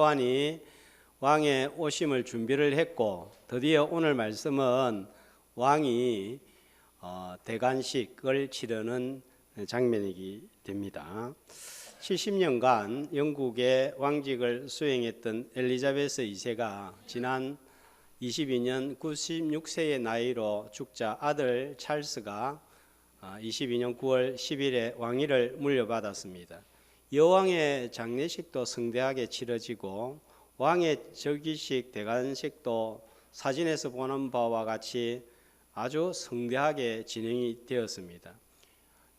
요한이 왕의 오심을 준비를 했고, 드디어 오늘 말씀은 왕이 대관식을 치르는 장면이기 됩니다. 70년간 영국의 왕직을 수행했던 엘리자베스 2세가 지난 22년 96세의 나이로 죽자 아들 찰스가 22년 9월 10일에 왕위를 물려받았습니다. 여왕의 장례식도 성대하게 치러지고 왕의 즉위식 대관식도 사진에서 보는 바와 같이 아주 성대하게 진행이 되었습니다.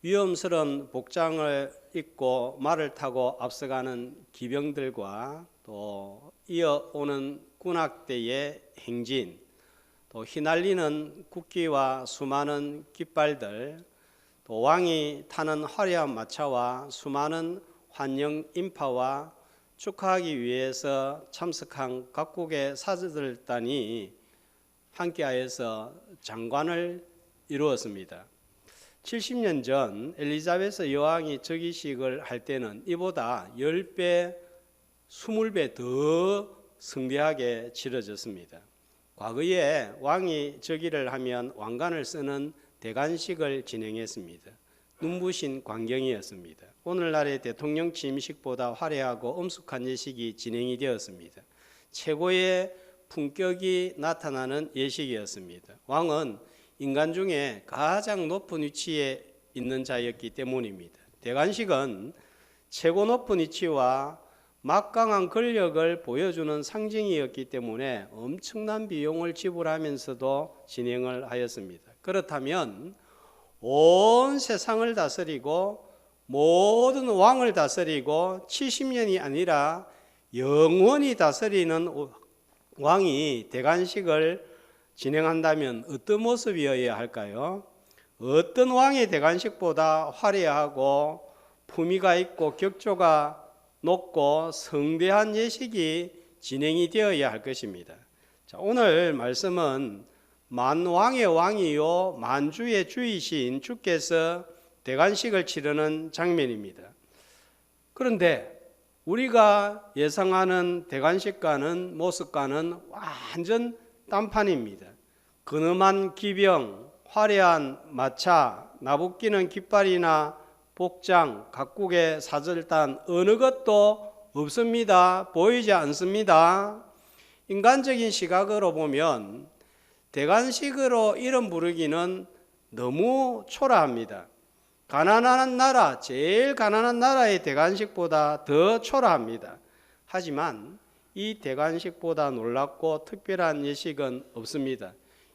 위험스러운 복장을 입고 말을 타고 앞서가는 기병들과 또 이어오는 군악대의 행진, 또 휘날리는 국기와 수많은 깃발들, 또 왕이 타는 화려한 마차와 수많은 환영 인파와 축하하기 위해서 참석한 각국의 사절단이 함께하여서 장관을 이루었습니다. 70년 전 엘리자베스 여왕이 즉위식을 할 때는 이보다 10배, 20배 더 성대하게 치러졌습니다. 과거에 왕이 즉위를 하면 왕관을 쓰는 대관식을 진행했습니다. 눈부신 광경이었습니다. 오늘날의 대통령 취임식보다 화려하고 엄숙한 예식이 진행이 되었습니다. 최고의 품격이 나타나는 예식이었습니다. 왕은 인간 중에 가장 높은 위치에 있는 자였기 때문입니다. 대관식은 최고 높은 위치와 막강한 권력을 보여주는 상징이었기 때문에 엄청난 비용을 지불하면서도 진행을 하였습니다. 그렇다면 온 세상을 다스리고 모든 왕을 다스리고 70년이 아니라 영원히 다스리는 왕이 대관식을 진행한다면 어떤 모습이어야 할까요? 어떤 왕의 대관식보다 화려하고 품위가 있고 격조가 높고 성대한 예식이 진행이 되어야 할 것입니다. 자, 오늘 말씀은 만왕의 왕이요 만주의 주이신 주께서 대관식을 치르는 장면입니다. 그런데 우리가 예상하는 대관식과는 모습과는 완전 딴판입니다. 근엄한 기병, 화려한 마차, 나부끼는 깃발이나 복장, 각국의 사절단 어느 것도 없습니다. 보이지 않습니다. 인간적인 시각으로 보면 대관식으로 이름 부르기는 너무 초라합니다. 가난한 나라, 제일 가난한 나라의 대관식보다 더 초라합니다. 하지만 이 대관식보다 놀랍고 특별한 예식은 없습니다.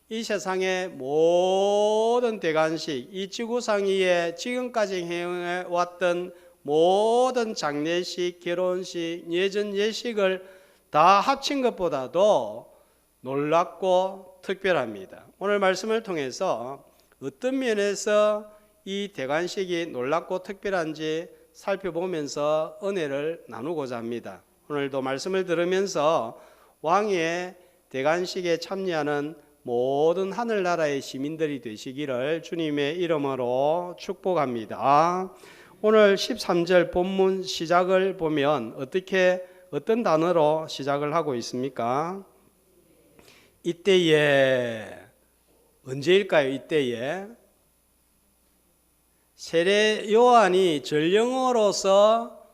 이 세상의 모든 대관식, 이 지구상 위에 지금까지 해왔던 모든 장례식, 결혼식, 예전 예식을 다 합친 것보다도 놀랍고 특별합니다. 오늘 말씀을 통해서 어떤 면에서 이 대관식이 놀랍고 특별한지 살펴보면서 은혜를 나누고자 합니다. 오늘도 말씀을 들으면서 왕의 대관식에 참여하는 모든 하늘나라의 시민들이 되시기를 주님의 이름으로 축복합니다. 오늘 13절 본문 시작을 보면 어떤 단어로 시작을 하고 있습니까? 이때에, 언제일까요? 이때에 세례 요한이 전령으로서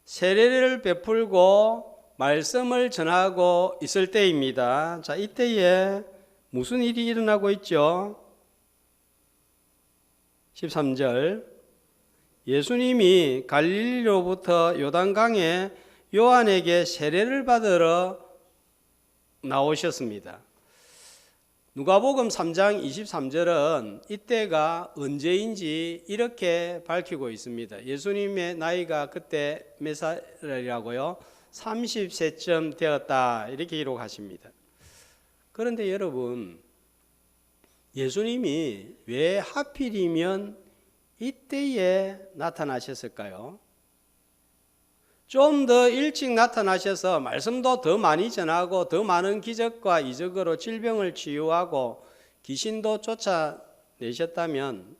세례를 베풀고 말씀을 전하고 있을 때입니다. 자, 이때에 무슨 일이 일어나고 있죠? 13절 예수님이 갈릴리로부터 요단강에 요한에게 세례를 받으러 나오셨습니다. 누가복음 3장 23절은 이때가 언제인지 이렇게 밝히고 있습니다. 예수님의 나이가 그때 몇 살이라고요? 30세쯤 되었다 이렇게 기록하십니다. 그런데 여러분, 예수님이 왜 하필이면 이때에 나타나셨을까요? 좀 더 일찍 나타나셔서 말씀도 더 많이 전하고 더 많은 기적과 이적으로 질병을 치유하고 귀신도 쫓아내셨다면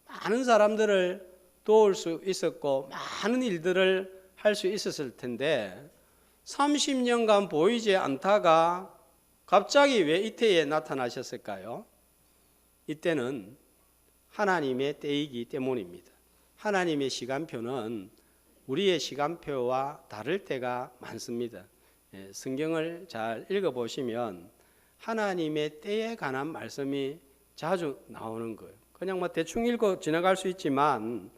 많은 사람들을 도울 수 있었고 많은 일들을 할 수 있었을 텐데 30년간 보이지 않다가 갑자기 왜 이때에 나타나셨을까요? 이때는 하나님의 때이기 때문입니다. 하나님의 시간표는 우리의 시간표와 다를 때가 많습니다. 성경을 잘 읽어보시면 하나님의 때에 관한 말씀이 자주 나오는 거예요. 그냥 대충 읽고 지나갈 수 있지만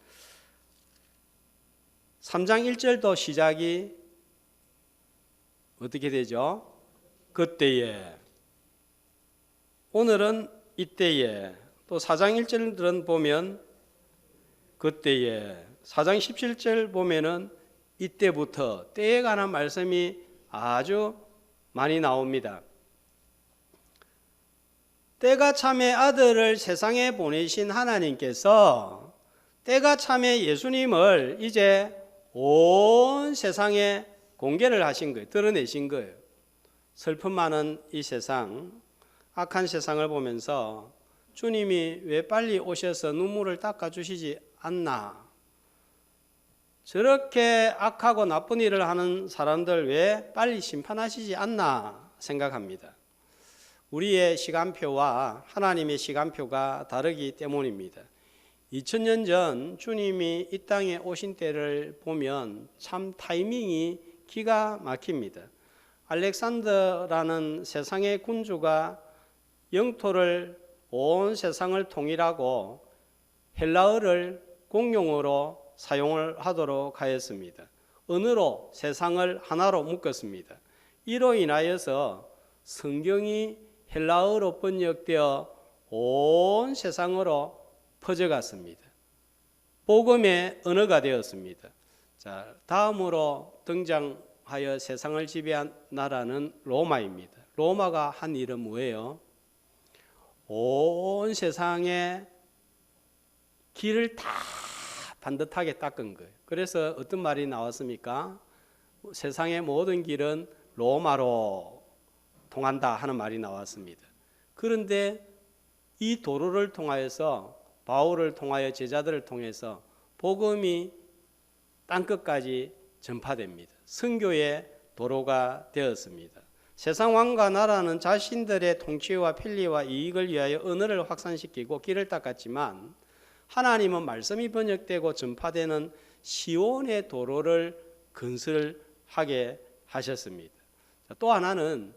3장 1절도 시작이 어떻게 되죠? 그때에. 오늘은 이때에. 또 4장 1절들은 보면 그때에. 4장 17절 보면은 이때부터 때에 관한 말씀이 아주 많이 나옵니다. 때가 참에 아들을 세상에 보내신 하나님께서 때가 참에 예수님을 이제 온 세상에 공개를 하신 거예요. 드러내신 거예요. 슬픔 많은 이 세상, 악한 세상을 보면서 주님이 왜 빨리 오셔서 눈물을 닦아주시지 않나? 저렇게 악하고 나쁜 일을 하는 사람들 왜 빨리 심판하시지 않나 생각합니다. 우리의 시간표와 하나님의 시간표가 다르기 때문입니다. 2000년 전 주님이 이 땅에 오신 때를 보면 참 타이밍이 기가 막힙니다. 알렉산더라는 세상의 군주가 영토를 온 세상을 통일하고 헬라어를 공용어로 사용을 하도록 하였습니다. 언어로 세상을 하나로 묶었습니다. 이로 인하여서 성경이 헬라어로 번역되어 온 세상으로 퍼져갔습니다. 복음의 언어가 되었습니다. 자, 다음으로 등장하여 세상을 지배한 나라는 로마입니다. 로마가 한 일은 뭐예요? 온 세상에 길을 다 반듯하게 닦은 거예요. 그래서 어떤 말이 나왔습니까? 세상의 모든 길은 로마로 통한다 하는 말이 나왔습니다. 그런데 이 도로를 통하여서 바울을 통하여 제자들을 통해서 복음이 땅끝까지 전파됩니다. 선교의 도로가 되었습니다. 세상 왕과 나라는 자신들의 통치와 편리와 이익을 위하여 언어를 확산시키고 길을 닦았지만 하나님은 말씀이 번역되고 전파되는 시온의 도로를 건설하게 하셨습니다. 또 하나는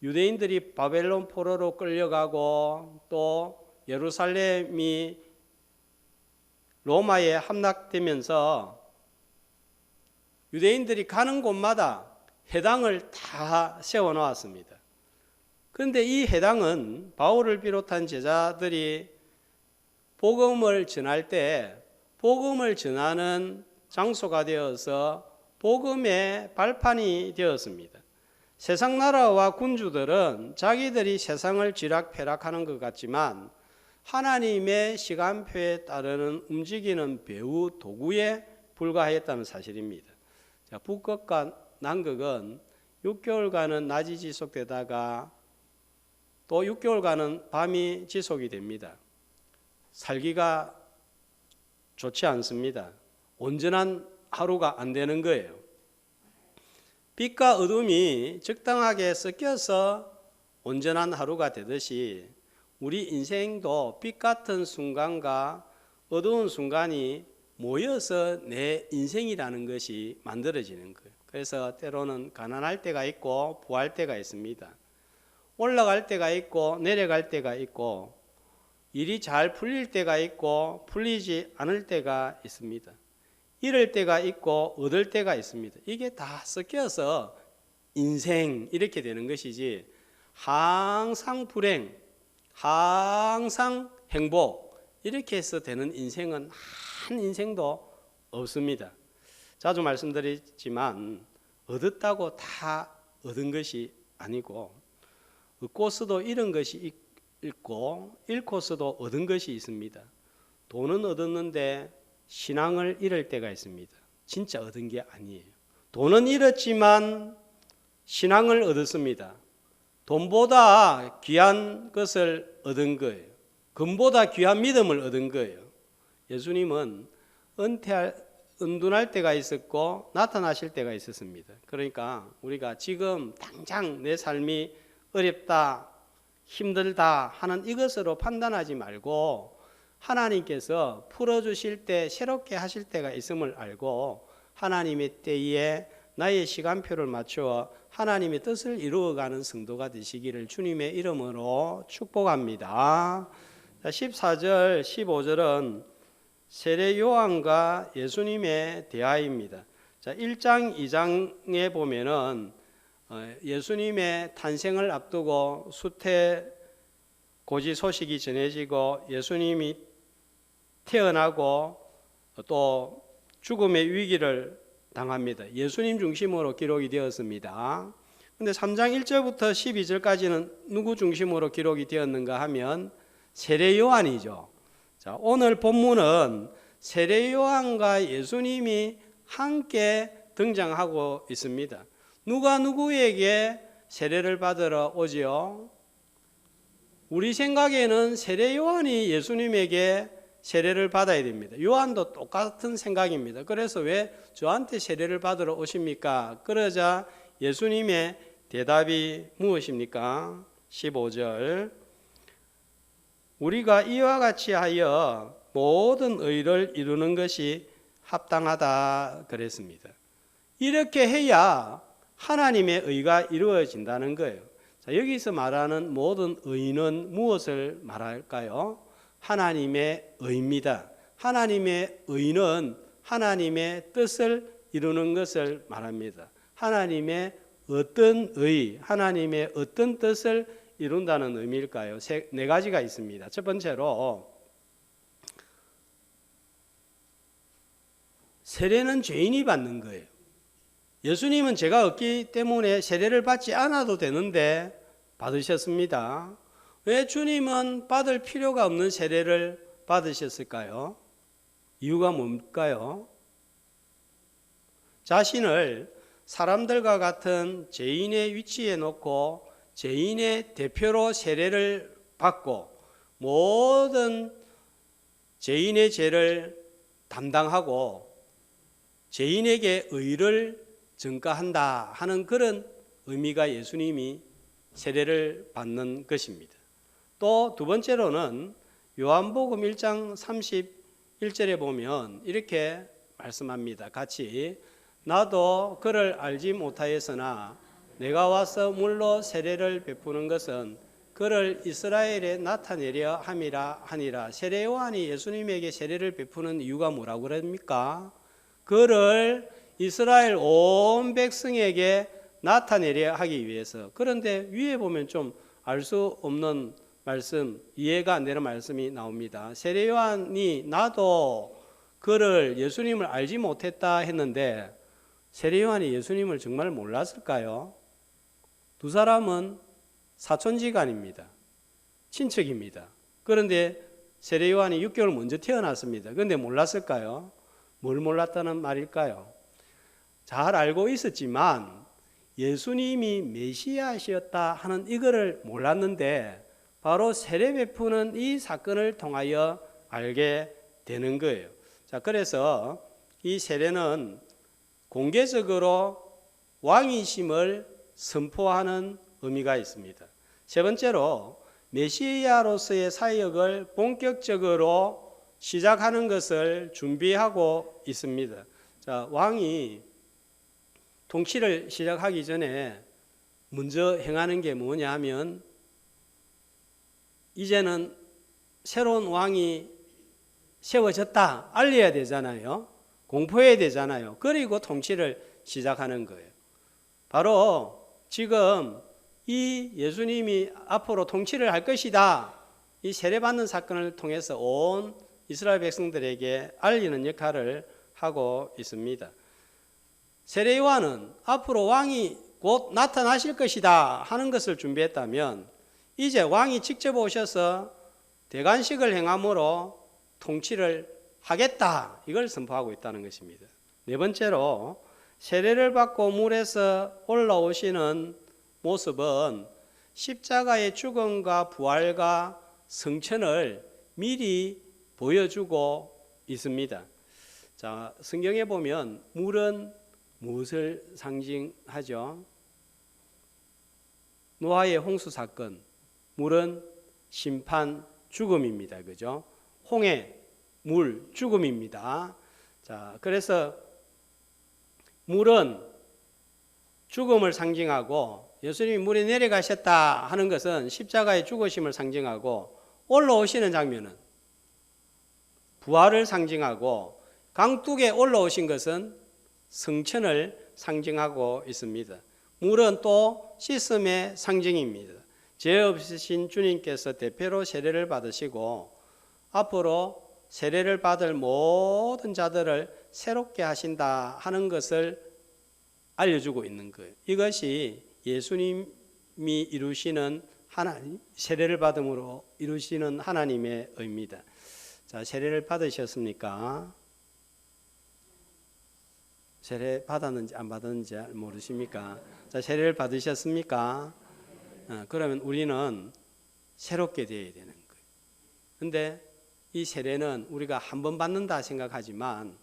유대인들이 바벨론 포로로 끌려가고 또 예루살렘이 로마에 함락되면서 유대인들이 가는 곳마다 회당을 다 세워놓았습니다. 그런데 이 회당은 바울을 비롯한 제자들이 복음을 전할 때 복음을 전하는 장소가 되어서 복음의 발판이 되었습니다. 세상 나라와 군주들은 자기들이 세상을 쥐락펴락하는 것 같지만 하나님의 시간표에 따르는 움직이는 배후 도구에 불과했다는 사실입니다. 자, 북극과 남극은 6개월간은 낮이 지속되다가 또 6개월간은 밤이 지속이 됩니다. 살기가 좋지 않습니다. 온전한 하루가 안 되는 거예요. 빛과 어둠이 적당하게 섞여서 온전한 하루가 되듯이 우리 인생도 빛 같은 순간과 어두운 순간이 모여서 내 인생이라는 것이 만들어지는 거예요. 그래서 때로는 가난할 때가 있고 부할 때가 있습니다. 올라갈 때가 있고 내려갈 때가 있고 일이 잘 풀릴 때가 있고 풀리지 않을 때가 있습니다. 잃을 때가 있고 얻을 때가 있습니다. 이게 다 섞여서 인생 이렇게 되는 것이지 항상 불행, 항상 행복 이렇게 해서 되는 인생은 한 인생도 없습니다. 자주 말씀드리지만 얻었다고 다 얻은 것이 아니고 얻고서도 잃은 것이 있고 잃고서도 얻은 것이 있습니다. 돈은 얻었는데 신앙을 잃을 때가 있습니다. 진짜 얻은 게 아니에요. 돈은 잃었지만 신앙을 얻었습니다. 돈보다 귀한 것을 얻은 거예요. 금보다 귀한 믿음을 얻은 거예요. 예수님은 은퇴할 은둔할 때가 있었고 나타나실 때가 있었습니다. 그러니까 우리가 지금 당장 내 삶이 어렵다, 힘들다 하는 이것으로 판단하지 말고 하나님께서 풀어주실 때, 새롭게 하실 때가 있음을 알고 하나님의 때에 나의 시간표를 맞추어 하나님의 뜻을 이루어가는 성도가 되시기를 주님의 이름으로 축복합니다. 14절, 15절은 세례 요한과 예수님의 대화입니다. 자, 1장, 2장에 보면은 예수님의 탄생을 앞두고 수태 고지 소식이 전해지고 예수님이 태어나고 또 죽음의 위기를 당합니다. 예수님 중심으로 기록이 되었습니다. 근데 3장 1절부터 12절까지는 누구 중심으로 기록이 되었는가 하면 세례 요한이죠. 자, 오늘 본문은 세례 요한과 예수님이 함께 등장하고 있습니다. 누가 누구에게 세례를 받으러 오지요? 우리 생각에는 세례 요한이 예수님에게 세례를 받아야 됩니다. 요한도 똑같은 생각입니다. 그래서 왜 저한테 세례를 받으러 오십니까? 그러자 예수님의 대답이 무엇입니까? 15절 우리가 이와 같이 하여 모든 의를 이루는 것이 합당하다 그랬습니다. 이렇게 해야 하나님의 의가 이루어진다는 거예요. 자, 여기서 말하는 모든 의는 무엇을 말할까요? 하나님의 의입니다. 하나님의 의는 하나님의 뜻을 이루는 것을 말합니다. 하나님의 어떤 의, 하나님의 어떤 뜻을 이룬다는 의미일까요? 네 가지가 있습니다. 첫 번째로 세례는 죄인이 받는 거예요. 예수님은 죄가 없기 때문에 세례를 받지 않아도 되는데 받으셨습니다. 왜 주님은 받을 필요가 없는 세례를 받으셨을까요? 이유가 뭘까요? 자신을 사람들과 같은 죄인의 위치에 놓고 죄인의 대표로 세례를 받고 모든 죄인의 죄를 담당하고 죄인에게 의를 전가한다 하는 그런 의미가 예수님이 세례를 받는 것입니다. 또 두 번째로는 요한복음 1장 31절에 보면 이렇게 말씀합니다. 같이 나도 그를 알지 못하였으나 내가 와서 물로 세례를 베푸는 것은 그를 이스라엘에 나타내려 함이라 하니라. 세례 요한이 예수님에게 세례를 베푸는 이유가 뭐라고 그럽니까? 그를 이스라엘 온 백성에게 나타내려 하기 위해서. 그런데 위에 보면 좀 알 수 없는 말씀, 이해가 안 되는 말씀이 나옵니다. 세례 요한이 나도 그를 예수님을 알지 못했다 했는데 세례 요한이 예수님을 정말 몰랐을까요? 두 사람은 사촌지간입니다. 친척입니다. 그런데 세례 요한이 6개월 먼저 태어났습니다. 그런데 몰랐을까요? 뭘 몰랐다는 말일까요? 잘 알고 있었지만 예수님이 메시아시였다 하는 이거를 몰랐는데 바로 세례 베푸는 이 사건을 통하여 알게 되는 거예요. 자, 그래서 이 세례는 공개적으로 왕이심을 선포하는 의미가 있습니다. 세 번째로 메시아로서의 사역을 본격적으로 시작하는 것을 준비하고 있습니다. 자, 왕이 통치를 시작하기 전에 먼저 행하는 게 뭐냐 하면 이제는 새로운 왕이 세워졌다 알려야 되잖아요. 공포해야 되잖아요. 그리고 통치를 시작하는 거예요. 바로 지금 이 예수님이 앞으로 통치를 할 것이다. 이 세례받는 사건을 통해서 온 이스라엘 백성들에게 알리는 역할을 하고 있습니다. 세례 요한은 앞으로 왕이 곧 나타나실 것이다 하는 것을 준비했다면 이제 왕이 직접 오셔서 대관식을 행함으로 통치를 하겠다 이걸 선포하고 있다는 것입니다. 네 번째로 세례를 받고 물에서 올라오시는 모습은 십자가의 죽음과 부활과 성천을 미리 보여주고 있습니다. 자, 성경에 보면 물은 무엇을 상징하죠? 노아의 홍수 사건, 물은 심판, 죽음입니다. 그죠? 홍해, 물, 죽음입니다. 자, 그래서 물은 죽음을 상징하고 예수님이 물에 내려가셨다 하는 것은 십자가의 죽으심을 상징하고 올라오시는 장면은 부활을 상징하고 강둑에 올라오신 것은 성천을 상징하고 있습니다. 물은 또 씻음의 상징입니다. 죄 없으신 주님께서 대표로 세례를 받으시고 앞으로 세례를 받을 모든 자들을 새롭게 하신다 하는 것을 알려주고 있는 거예요. 이것이 예수님이 이루시는 하나님, 세례를 받음으로 이루시는 하나님의 의미입니다. 자, 세례를 받으셨습니까? 세례 받았는지 안 받았는지 모르십니까? 자, 세례를 받으셨습니까? 그러면 우리는 새롭게 되어야 되는 거예요. 근데 이 세례는 우리가 한 번 받는다 생각하지만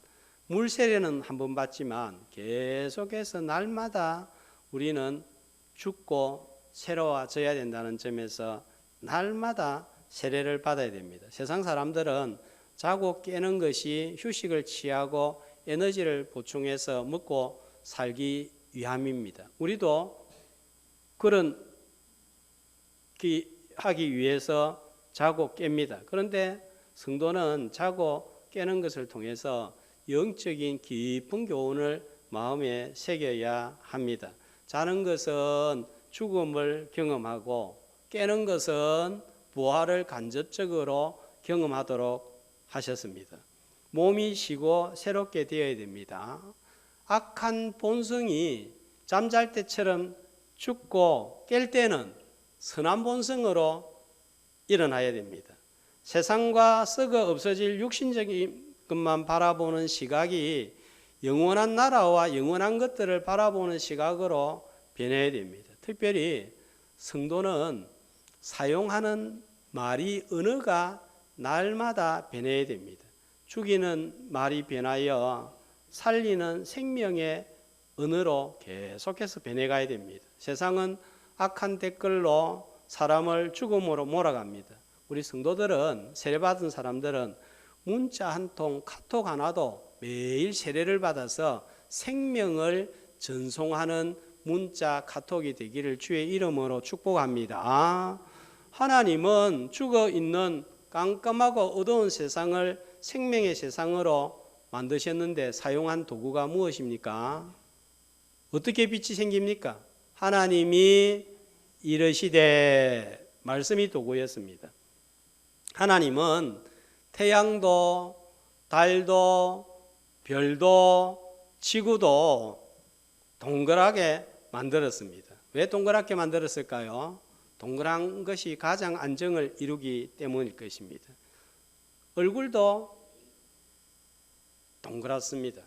물 세례는 한 번 받지만 계속해서 날마다 우리는 죽고 새로워져야 된다는 점에서 날마다 세례를 받아야 됩니다. 세상 사람들은 자고 깨는 것이 휴식을 취하고 에너지를 보충해서 먹고 살기 위함입니다. 우리도 그런 하기 위해서 자고 깹니다. 그런데 성도는 자고 깨는 것을 통해서 영적인 깊은 교훈을 마음에 새겨야 합니다. 자는 것은 죽음을 경험하고 깨는 것은 부활을 간접적으로 경험하도록 하셨습니다. 몸이 쉬고 새롭게 되어야 됩니다. 악한 본성이 잠잘 때처럼 죽고 깰 때는 선한 본성으로 일어나야 됩니다. 세상과 썩어 없어질 육신적인 것만 바라보는 시각이 영원한 나라와 영원한 것들을 바라보는 시각으로 변해야 됩니다. 특별히 성도는 사용하는 말이 언어가 날마다 변해야 됩니다. 죽이는 말이 변하여 살리는 생명의 언어로 계속해서 변해가야 됩니다. 세상은 악한 댓글로 사람을 죽음으로 몰아갑니다. 우리 성도들은 세례받은 사람들은 문자 한 통, 카톡 하나도 매일 세례를 받아서 생명을 전송하는 문자, 카톡이 되기를 주의 이름으로 축복합니다. 하나님은 죽어있는 깜깜하고 어두운 세상을 생명의 세상으로 만드셨는데 사용한 도구가 무엇입니까? 어떻게 빛이 생깁니까? 하나님이 이르시되 말씀이 도구였습니다. 하나님은 태양도 달도 별도 지구도 동그랗게 만들었습니다. 왜 동그랗게 만들었을까요? 동그란 것이 가장 안정을 이루기 때문일 것입니다. 얼굴도 동그랗습니다.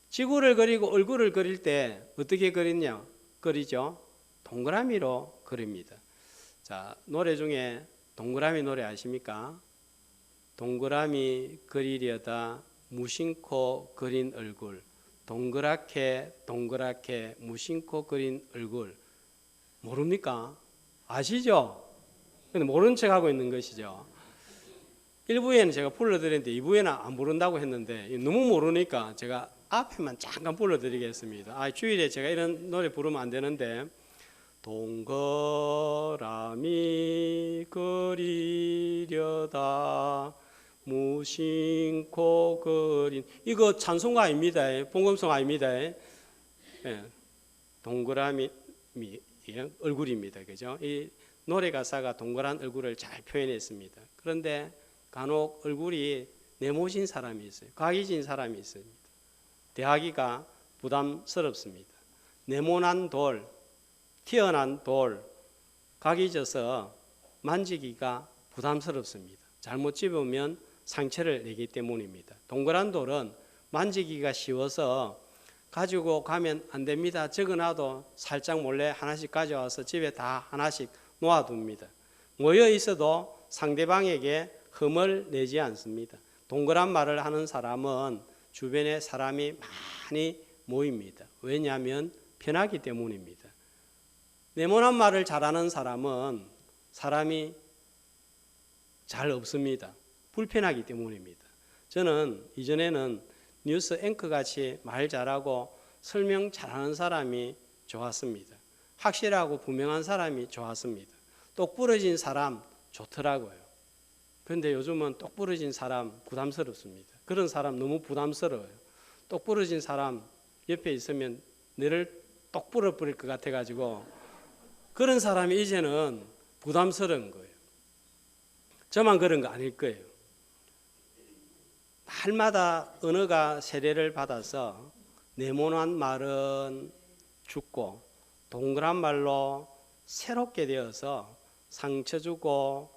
지구를 그리고 얼굴을 그릴 때 어떻게 그리죠? 동그라미로 그립니다. 자, 노래 중에 동그라미 노래 아십니까? 동그라미 그리려다 무심코 그린 얼굴, 동그랗게 동그랗게 무심코 그린 얼굴. 모릅니까? 아시죠? 근데 모른 척 하고 있는 것이죠. 1부에는 제가 불러드렸는데 2부에는 안 부른다고 했는데 너무 모르니까 제가 앞에만 잠깐 불러드리겠습니다. 주일에 제가 이런 노래 부르면 안 되는데, 동그라미 그리려다 무심코 그린, 이거 찬송가 아닙니다. 봉금송 아닙니다. 동그라미 얼굴입니다. 그죠? 이 노래 가사가 동그란 얼굴을 잘 표현했습니다. 그런데 간혹 얼굴이 네모진 사람이 있어요. 각이진 사람이 있습니다. 대하기가 부담스럽습니다. 네모난 돌, 튀어난 돌, 각이 져서 만지기가 부담스럽습니다. 잘못 집으면 상처를 내기 때문입니다. 동그란 돌은 만지기가 쉬워서 가지고 가면 안 됩니다. 적어놔도 살짝 몰래 하나씩 가져와서 집에 다 하나씩 놓아둡니다. 모여 있어도 상대방에게 흠을 내지 않습니다. 동그란 말을 하는 사람은 주변에 사람이 많이 모입니다. 왜냐하면 편하기 때문입니다. 네모난 말을 잘하는 사람은 사람이 잘 없습니다. 불편하기 때문입니다. 저는 이전에는 뉴스 앵커 같이 말 잘하고 설명 잘하는 사람이 좋았습니다. 확실하고 분명한 사람이 좋았습니다. 똑부러진 사람 좋더라고요. 그런데 요즘은 똑부러진 사람 부담스럽습니다. 그런 사람 너무 부담스러워요. 똑부러진 사람 옆에 있으면 내를 똑부러 버릴 것 같아가지고 그런 사람이 이제는 부담스러운 거예요. 저만 그런 거 아닐 거예요. 말마다 언어가 세례를 받아서 네모난 말은 죽고 동그란 말로 새롭게 되어서 상처 주고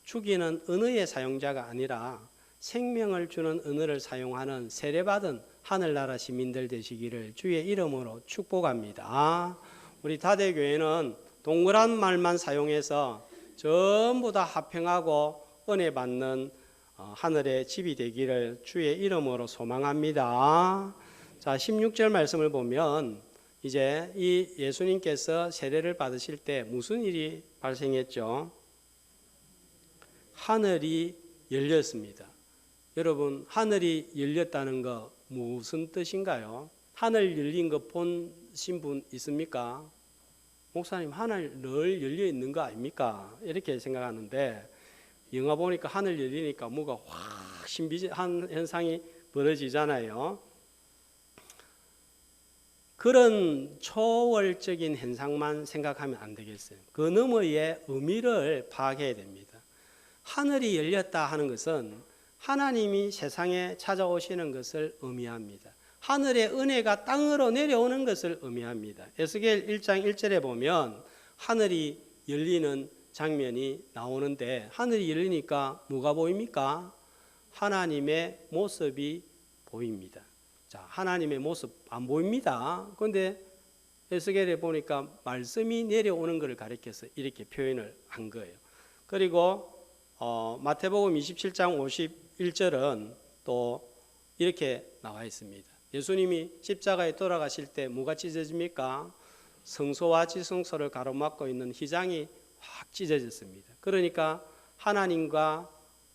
죽이는 언어의 사용자가 아니라 생명을 주는 언어를 사용하는 세례받은 하늘나라 시민들 되시기를 주의 이름으로 축복합니다. 우리 다대교회는 동그란 말만 사용해서 전부 다 화평하고 은혜 받는 하늘의 집이 되기를 주의 이름으로 소망합니다. 자, 16절 말씀을 보면 이제 이 예수님께서 세례를 받으실 때 무슨 일이 발생했죠? 하늘이 열렸습니다. 여러분, 하늘이 열렸다는 거 무슨 뜻인가요? 하늘 열린 거 보신 분 있습니까? 목사님, 하늘 늘 열려 있는 거 아닙니까? 이렇게 생각하는데 영화 보니까 하늘 열리니까 뭐가 확 신비한 현상이 벌어지잖아요. 그런 초월적인 현상만 생각하면 안 되겠어요. 그 너머의 의미를 파악해야 됩니다. 하늘이 열렸다 하는 것은 하나님이 세상에 찾아오시는 것을 의미합니다. 하늘의 은혜가 땅으로 내려오는 것을 의미합니다. 에스겔 1장 1절에 보면 하늘이 열리는 장면이 나오는데 하늘이 열리니까 뭐가 보입니까? 하나님의 모습이 보입니다. 자, 하나님의 모습 안 보입니다. 그런데 에스겔에 보니까 말씀이 내려오는 것을 가리켜서 이렇게 표현을 한 거예요. 그리고 마태복음 27장 51절은 또 이렇게 나와 있습니다. 예수님이 십자가에 돌아가실 때 뭐가 찢어집니까? 성소와 지성소를 가로막고 있는 휘장이 확 찢어졌습니다. 그러니까 하나님과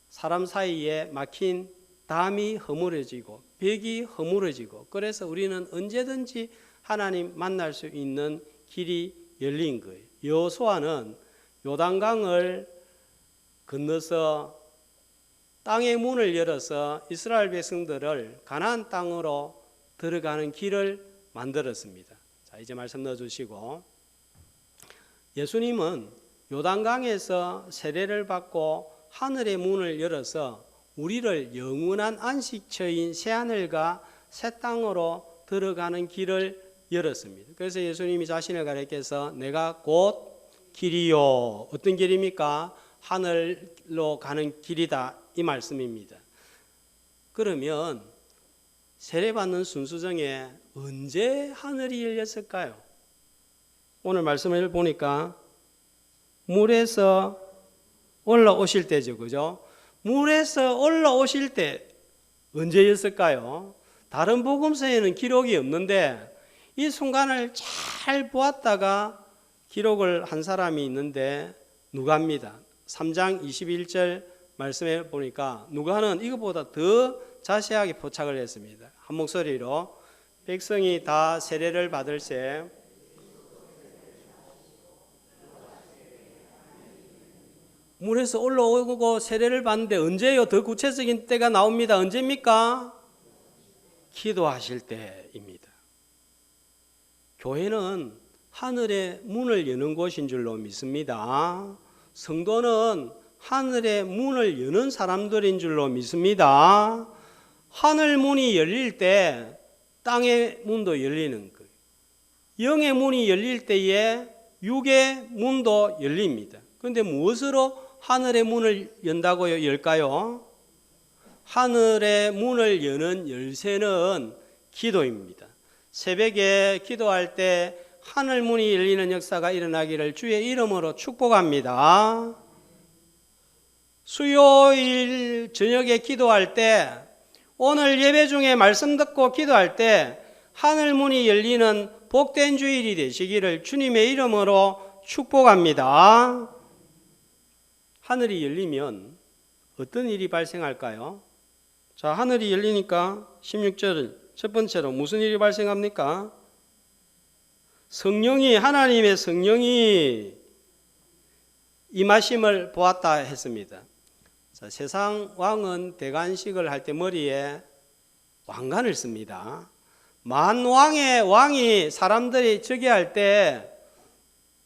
사람 사이에 막힌 담이 허물어지고 벽이 허물어지고 그래서 우리는 언제든지 하나님 만날 수 있는 길이 열린 거예요. 여호수아는 요단강을 건너서 땅의 문을 열어서 이스라엘 백성들을 가나안 땅으로 들어가는 길을 만들었습니다. 자, 이제 말씀 넣어주시고 예수님은 요단강에서 세례를 받고 하늘의 문을 열어서 우리를 영원한 안식처인 새하늘과 새 땅으로 들어가는 길을 열었습니다. 그래서 예수님이 자신을 가리켜서 내가 곧 길이요. 어떤 길입니까? 하늘로 가는 길이다. 이 말씀입니다. 그러면 세례받는 순수 중에 언제 하늘이 열렸을까요? 오늘 말씀을 보니까 물에서 올라오실 때죠. 그죠? 물에서 올라오실 때 언제였을까요? 다른 복음서에는 기록이 없는데 이 순간을 잘 보았다가 기록을 한 사람이 있는데 누가입니다. 3장 21절 말씀해 보니까 누가는 이것보다 더 자세하게 포착을 했습니다. 한 목소리로 백성이 다 세례를 받을새 물에서 올라오고 세례를 받는데 언제요? 더 구체적인 때가 나옵니다. 언제입니까? 기도하실 때입니다. 교회는 하늘의 문을 여는 곳인 줄로 믿습니다. 성도는 하늘의 문을 여는 사람들인 줄로 믿습니다. 하늘 문이 열릴 때 땅의 문도 열리는 거예요. 영의 문이 열릴 때에 육의 문도 열립니다. 그런데 무엇으로 하늘의 문을 연다고요? 열까요? 하늘의 문을 여는 열쇠는 기도입니다. 새벽에 기도할 때 하늘 문이 열리는 역사가 일어나기를 주의 이름으로 축복합니다. 수요일 저녁에 기도할 때, 오늘 예배 중에 말씀 듣고 기도할 때 하늘 문이 열리는 복된 주일이 되시기를 주님의 이름으로 축복합니다. 하늘이 열리면 어떤 일이 발생할까요? 자, 하늘이 열리니까 16절 첫 번째로 무슨 일이 발생합니까? 하나님의 성령이 임하심을 보았다 했습니다. 자, 세상 왕은 대관식을 할 때 머리에 왕관을 씁니다. 만왕의 왕이 사람들이 즉위할 때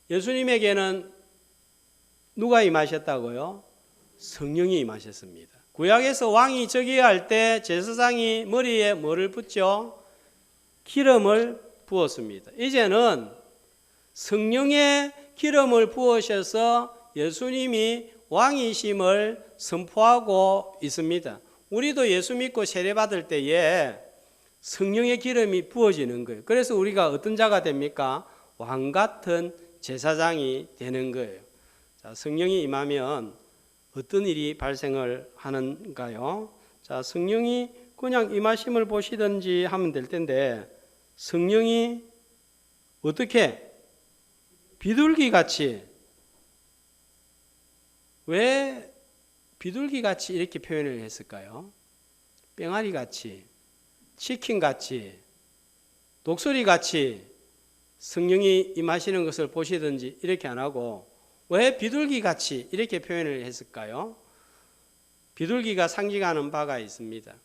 예수님에게는 누가 임하셨다고요? 성령이 임하셨습니다. 구약에서 왕이 즉위할 때 제사장이 머리에 뭐를 붓죠? 기름을 부었습니다. 이제는 성령의 기름을 부으셔서 예수님이 왕이심을 선포하고 있습니다. 우리도 예수 믿고 세례받을 때에 성령의 기름이 부어지는 거예요. 그래서 우리가 어떤 자가 됩니까? 왕 같은 제사장이 되는 거예요. 자, 성령이 임하면 어떤 일이 발생을 하는가요? 자, 성령이 그냥 임하심을 보시든지 하면 될 텐데, 성령이 어떻게 비둘기같이, 왜 비둘기같이 이렇게 표현을 했을까요? 뺑아리같이, 치킨같이, 독수리같이 성령이 임하시는 것을 보시든지 이렇게 안 하고 왜 비둘기같이 이렇게 표현을 했을까요? 비둘기가 상징하는 바가 있습니다.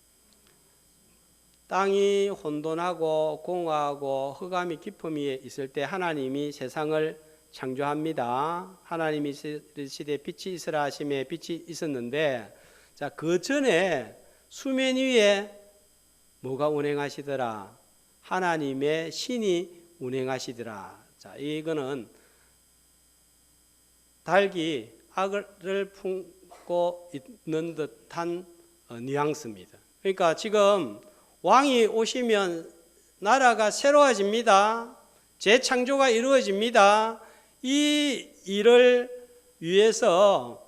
땅이 혼돈하고 공허하고 흑암이 깊음 위에 있을 때 하나님이 세상을 창조합니다. 하나님이 이르시되 빛이 있으라 하심에 빛이 있었는데, 자, 그 전에 수면 위에 뭐가 운행하시더라? 하나님의 신이 운행하시더라. 자, 이거는 닭이 악을 품고 있는 듯한 뉘앙스입니다. 그러니까 지금 왕이 오시면 나라가 새로워집니다. 재창조가 이루어집니다. 이 일을 위해서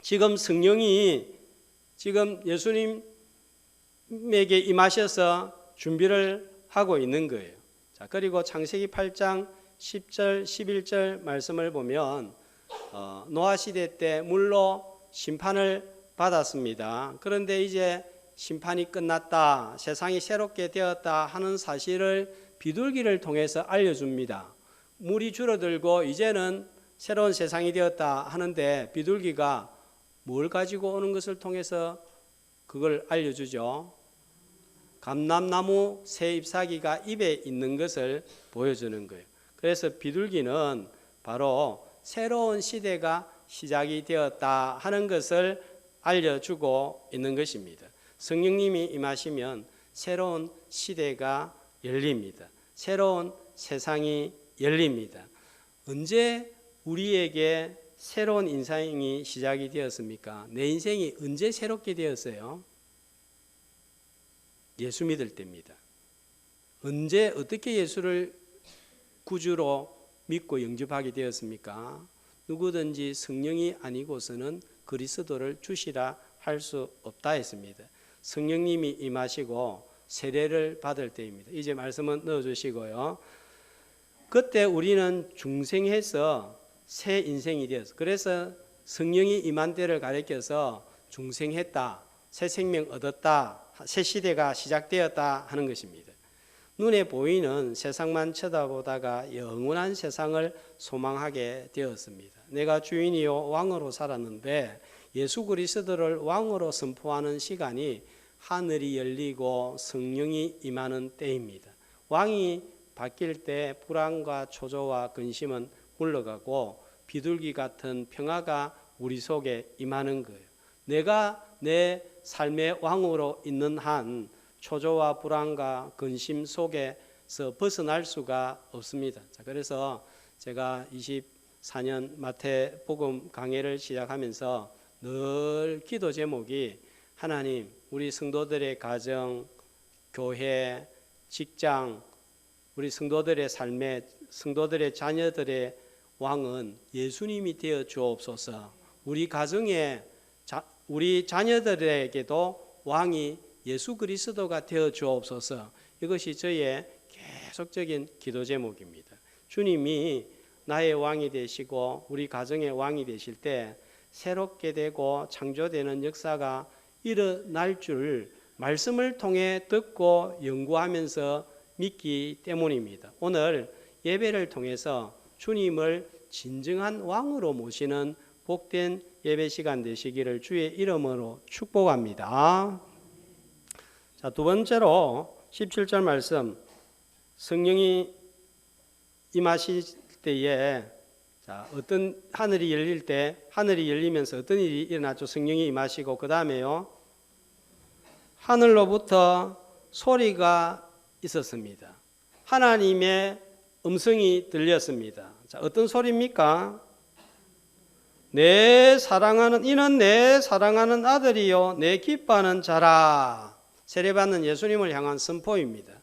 지금 성령이 지금 예수님에게 임하셔서 준비를 하고 있는 거예요. 자, 그리고 창세기 8장 10절 11절 말씀을 보면 노아 시대 때 물로 심판을 받았습니다. 그런데 이제 심판이 끝났다, 세상이 새롭게 되었다 하는 사실을 비둘기를 통해서 알려줍니다. 물이 줄어들고 이제는 새로운 세상이 되었다 하는데 비둘기가 뭘 가지고 오는 것을 통해서 그걸 알려주죠? 감람나무 새 잎사귀가 입에 있는 것을 보여주는 거예요. 그래서 비둘기는 바로 새로운 시대가 시작이 되었다 하는 것을 알려주고 있는 것입니다. 성령님이 임하시면 새로운 시대가 열립니다. 새로운 세상이 열립니다. 언제 우리에게 새로운 인생이 시작이 되었습니까? 내 인생이 언제 새롭게 되었어요? 예수 믿을 때입니다. 언제 어떻게 예수를 구주로 믿고 영접하게 되었습니까? 누구든지 성령이 아니고서는 그리스도를 주시라 할 수 없다 했습니다. 성령님이 임하시고 세례를 받을 때입니다. 이제 말씀은 넣어주시고요. 그때 우리는 중생해서 새 인생이 되었어. 그래서 성령이 임한 때를 가리켜서 중생했다, 새 생명 얻었다, 새 시대가 시작되었다 하는 것입니다. 눈에 보이는 세상만 쳐다보다가 영원한 세상을 소망하게 되었습니다. 내가 주인이요 왕으로 살았는데 예수 그리스도를 왕으로 선포하는 시간이 하늘이 열리고 성령이 임하는 때입니다. 왕이 바뀔 때 불안과 초조와 근심은 물러가고 비둘기 같은 평화가 우리 속에 임하는 거예요. 내가 내 삶의 왕으로 있는 한 초조와 불안과 근심 속에서 벗어날 수가 없습니다. 자, 그래서 제가 24년 마태복음 강해를 시작하면서 늘 기도 제목이 하나님, 우리 성도들의 가정, 교회, 직장, 우리 성도들의 삶에 성도들의 자녀들의 왕은 예수님이 되어 주옵소서. 우리 가정에 우리 자녀들에게도 왕이 예수 그리스도가 되어 주옵소서. 이것이 저의 계속적인 기도 제목입니다. 주님이 나의 왕이 되시고 우리 가정의 왕이 되실 때 새롭게 되고 창조되는 역사가 일어날 줄 말씀을 통해 듣고 연구하면서 믿기 때문입니다. 오늘 예배를 통해서 주님을 진정한 왕으로 모시는 복된 예배 시간 되시기를 주의 이름으로 축복합니다. 자, 두 번째로 17절 말씀, 성령이 임하실 때에 어떤 하늘이 열릴 때 하늘이 열리면서 어떤 일이 일어났죠? 성령이 임하시고 그 다음에요, 하늘로부터 소리가 있었습니다. 하나님의 음성이 들렸습니다. 자, 어떤 소리입니까? 이는 내 사랑하는 아들이요 내 기뻐하는 자라. 세례받는 예수님을 향한 선포입니다.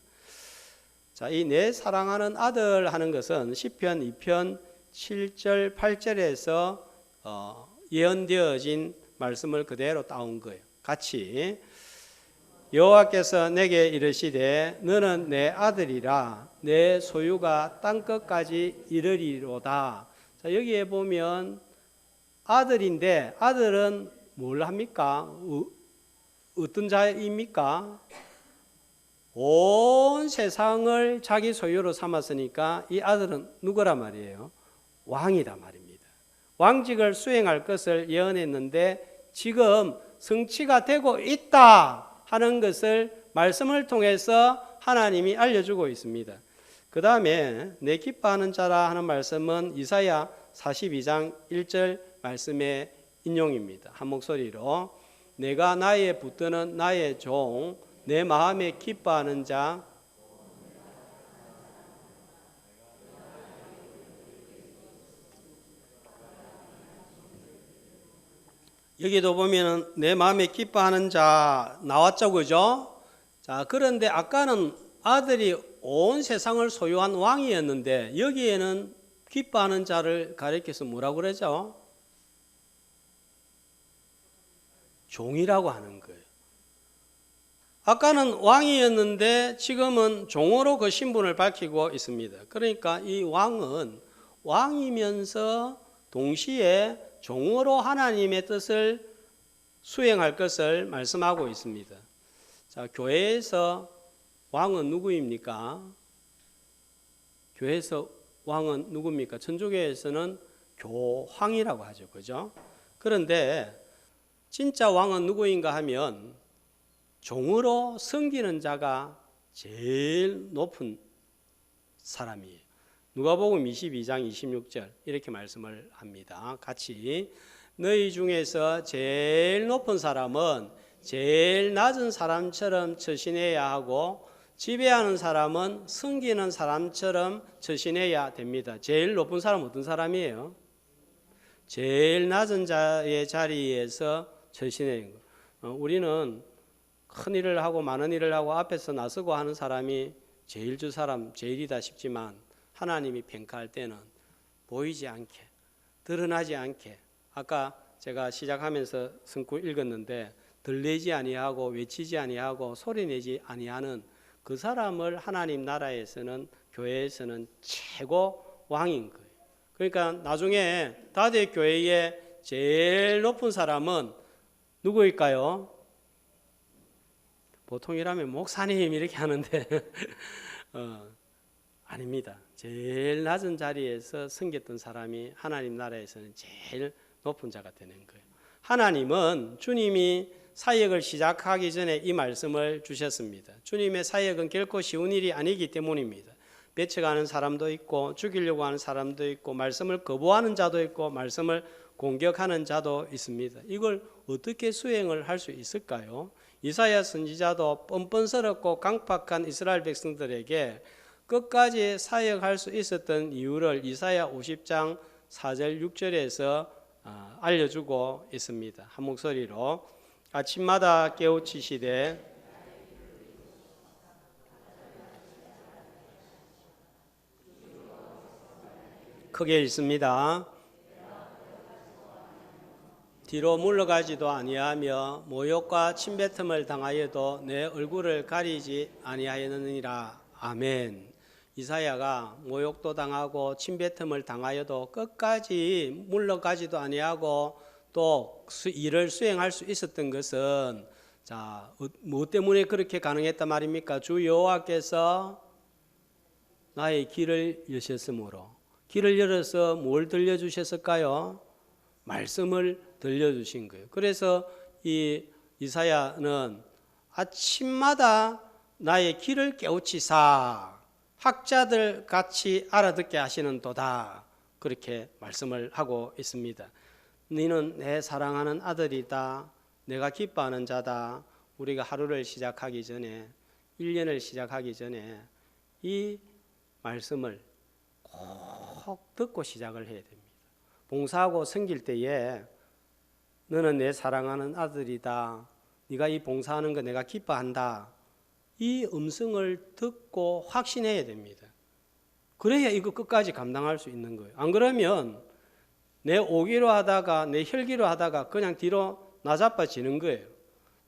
자, 이 내 사랑하는 아들 하는 것은 시편 2편 7절 8절에서 예언되어진 말씀을 그대로 따온 거예요. 같이 여호와께서 내게 이르시되 너는 내 아들이라 내 소유가 땅끝까지 이르리로다. 자, 여기에 보면 아들인데 아들은 뭘 합니까? 어떤 자입니까? 온 세상을 자기 소유로 삼았으니까 이 아들은 누구라 말이에요? 왕이다 말입니다. 왕직을 수행할 것을 예언했는데 지금 성취가 되고 있다 하는 것을 말씀을 통해서 하나님이 알려주고 있습니다. 그 다음에 내 기뻐하는 자라 하는 말씀은 이사야 42장 1절 말씀의 인용입니다. 한 목소리로 내가 나의 붙드는 나의 종 내 마음에 기뻐하는 자 여기도 보면 내 마음에 기뻐하는 자 나왔죠, 그죠? 자, 그런데 아까는 아들이 온 세상을 소유한 왕이었는데 여기에는 기뻐하는 자를 가리켜서 뭐라고 그러죠? 종이라고 하는 거예요. 아까는 왕이었는데 지금은 종으로 그 신분을 밝히고 있습니다. 그러니까 이 왕은 왕이면서 동시에 종으로 하나님의 뜻을 수행할 것을 말씀하고 있습니다. 자, 교회에서 왕은 누구입니까? 교회에서 왕은 누굽니까? 천주교에서는 교황이라고 하죠. 그죠? 그런데 진짜 왕은 누구인가 하면 종으로 섬기는 자가 제일 높은 사람이에요. 누가복음 22장 26절 이렇게 말씀을 합니다. 같이 너희 중에서 제일 높은 사람은 제일 낮은 사람처럼 처신해야 하고 지배하는 사람은 섬기는 사람처럼 처신해야 됩니다. 제일 높은 사람은 어떤 사람이에요? 제일 낮은 자의 자리에서 처신해야 해요. 우리는 큰 일을 하고 많은 일을 하고 앞에서 나서고 하는 사람이 제일 저 사람 제일이다 싶지만 하나님이 평가할 때는 보이지 않게 드러나지 않게 아까 제가 시작하면서 성구 읽었는데 들리지 아니하고 외치지 아니하고 소리내지 아니하는 그 사람을 하나님 나라에서는 교회에서는 최고 왕인 거예요. 그러니까 나중에 다대 교회의 제일 높은 사람은 누구일까요? 보통이라면 목사님 이렇게 하는데 아닙니다. 제일 낮은 자리에서 섬겼던 사람이 하나님 나라에서는 제일 높은 자가 되는 거예요. 하나님은 주님이 사역을 시작하기 전에 이 말씀을 주셨습니다. 주님의 사역은 결코 쉬운 일이 아니기 때문입니다. 배척하는 사람도 있고 죽이려고 하는 사람도 있고 말씀을 거부하는 자도 있고 말씀을 공격하는 자도 있습니다. 이걸 어떻게 수행을 할 수 있을까요? 이사야 선지자도 뻔뻔스럽고 강팍한 이스라엘 백성들에게 끝까지 사역할 수 있었던 이유를 이사야 50장 4절 6절에서 알려주고 있습니다. 한 목소리로 아침마다 깨우치시되 크게 읽습니다. 뒤로 물러가지도 아니하며 모욕과 침뱉음을 당하여도 내 얼굴을 가리지 아니하였느니라. 아멘. 이사야가 모욕도 당하고 침뱉음을 당하여도 끝까지 물러가지도 아니하고 또 일을 수행할 수 있었던 것은 뭐 때문에 그렇게 가능했단 말입니까? 주 여호와께서 나의 길을 여셨으므로. 길을 열어서 뭘 들려주셨을까요? 말씀을 들려주신 거예요. 그래서 이 이사야는 아침마다 나의 길을 깨우치사 학자들 같이 알아듣게 하시는 도다, 그렇게 말씀을 하고 있습니다. 너는 내 사랑하는 아들이다, 내가 기뻐하는 자다. 우리가 하루를 시작하기 전에, 1년을 시작하기 전에 이 말씀을 꼭 듣고 시작을 해야 됩니다. 봉사하고 섬길 때에 너는 내 사랑하는 아들이다, 네가 이 봉사하는 거 내가 기뻐한다, 이 음성을 듣고 확신해야 됩니다. 그래야 이거 끝까지 감당할 수 있는 거예요. 안 그러면 내 오기로 하다가 내 혈기로 하다가 그냥 뒤로 나자빠지는 거예요.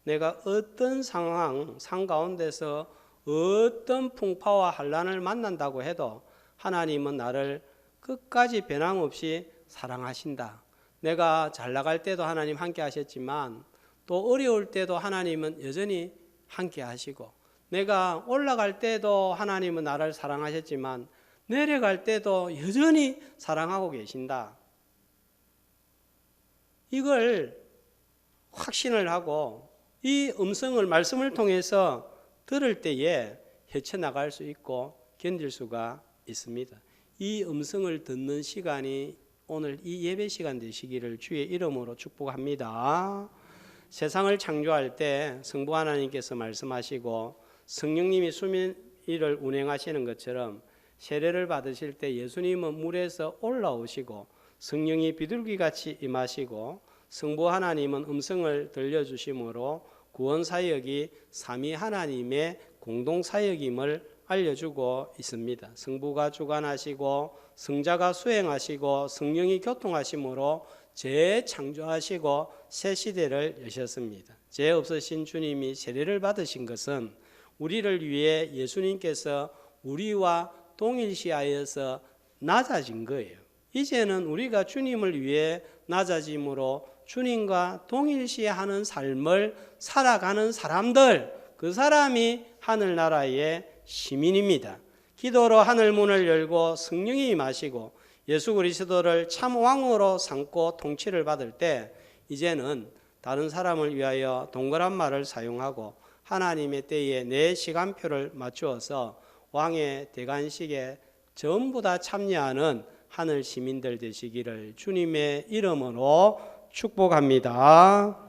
내가 어떤 상황 가운데서 어떤 풍파와 환난을 만난다고 해도 하나님은 나를 끝까지 변함없이 사랑하신다. 내가 잘 나갈 때도 하나님 함께 하셨지만 또 어려울 때도 하나님은 여전히 함께 하시고, 내가 올라갈 때도 하나님은 나를 사랑하셨지만 내려갈 때도 여전히 사랑하고 계신다. 이걸 확신을 하고 이 음성을 말씀을 통해서 들을 때에 헤쳐나갈 수 있고 견딜 수가 있습니다. 이 음성을 듣는 시간이 오늘 이 예배 시간 되시기를 주의 이름으로 축복합니다. 세상을 창조할 때 성부 하나님께서 말씀하시고 성령님이 수민일을 운행하시는 것처럼 세례를 받으실 때 예수님은 물에서 올라오시고 성령이 비둘기같이 임하시고 성부 하나님은 음성을 들려주심으로 구원사역이 삼위 하나님의 공동사역임을 알려주고 있습니다. 성부가 주관하시고 성자가 수행하시고 성령이 교통하심으로 재창조하시고 새 시대를 여셨습니다. 죄 없으신 주님이 세례를 받으신 것은 우리를 위해 예수님께서 우리와 동일시하여서 낮아진 거예요. 이제는 우리가 주님을 위해 낮아짐으로 주님과 동일시하는 삶을 살아가는 사람들, 그 사람이 하늘나라의 시민입니다. 기도로 하늘문을 열고 성령이 임하시고 예수 그리스도를 참 왕으로 삼고 통치를 받을 때 이제는 다른 사람을 위하여 동그란 말을 사용하고 하나님의 때에 내 시간표를 맞추어서 왕의 대관식에 전부 다 참여하는 하늘 시민들 되시기를 주님의 이름으로 축복합니다.